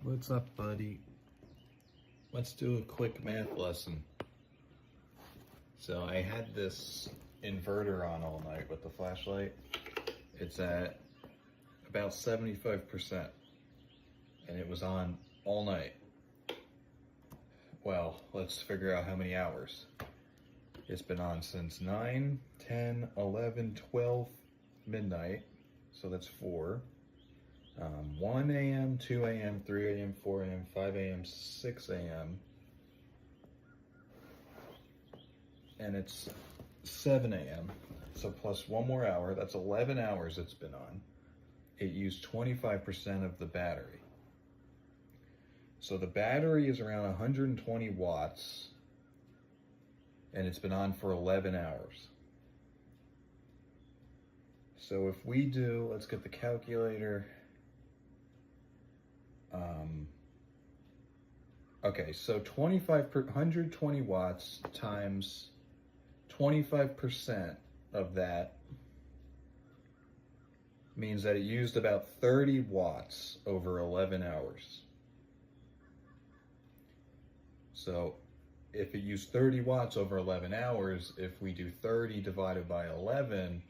What's up, buddy? Let's do a quick math lesson. So I had this inverter on all night with the flashlight. It's at about 75%, and it was on all night. Well, let's figure out how many hours. It's been on since 9, 10, 11, 12, midnight. So that's 4. 1 a.m., 2 a.m., 3 a.m., 4 a.m., 5 a.m., 6 a.m. And it's 7 a.m. So plus 1 more hour, that's 11 hours it's been on. It used 25% of the battery. So the battery is around 120 watts, and it's been on for 11 hours. So if we do, let's get the calculator. Okay, so 120 watts times 25% of that means that it used about 30 watts over 11 hours. So if it used 30 watts over 11 hours, if we do 30 divided by 11,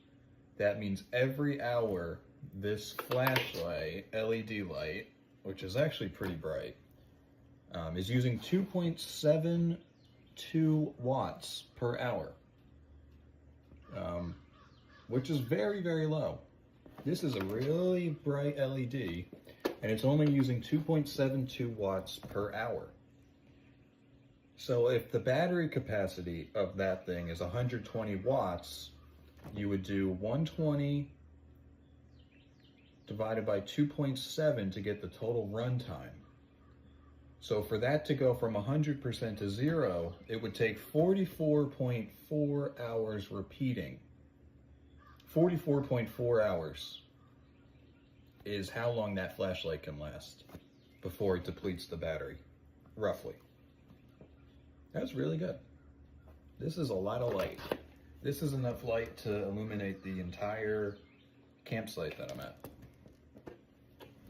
that means every hour this flashlight, LED light, which is actually pretty bright, is using 2.72 watts per hour, which is very, very low. This is a really bright LED, and it's only using 2.72 watts per hour. So if the battery capacity of that thing is 120 watts, you would do 120 divided by 2.7 to get the total runtime. So for that to go from 100% to 0, it would take 44.4 hours repeating. 44.4 hours is how long that flashlight can last before it depletes the battery, roughly. That's really good. This is a lot of light. This is enough light to illuminate the entire campsite that I'm at.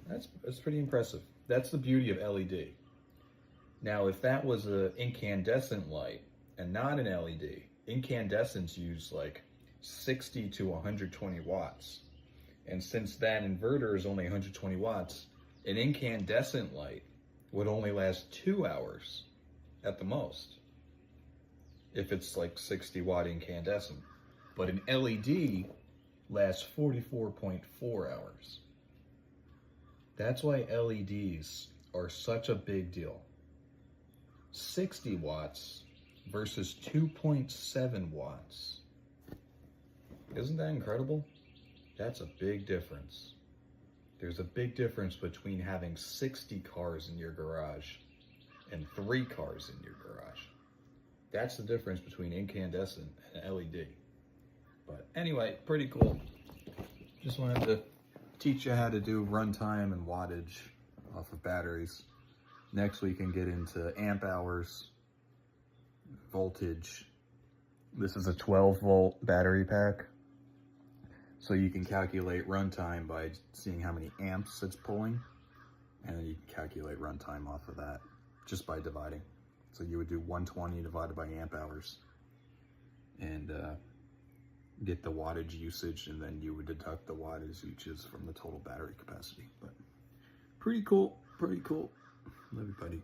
That's pretty impressive. That's the beauty of LED. Now, if that was an incandescent light and not an LED, incandescents use like 60 to 120 watts. And since that inverter is only 120 watts, an incandescent light would only last 2 hours at the most, if it's like 60 watt incandescent. But an LED lasts 44.4 hours. That's why LEDs are such a big deal. 60 watts versus 2.7 watts. Isn't that incredible? That's a big difference. There's a big difference between having 60 cars in your garage and 3 cars in your garage. That's the difference between incandescent and LED. But anyway, pretty cool. Just wanted to teach you how to do runtime and wattage off of batteries. Next we can get into amp hours, voltage. This is a 12 volt battery pack. So you can calculate runtime by seeing how many amps it's pulling. And then you can calculate runtime off of that just by dividing. So you would do 120 divided by amp hours and get the wattage usage, and then you would deduct the wattage uses from the total battery capacity. But pretty cool, pretty cool. Love you, buddy.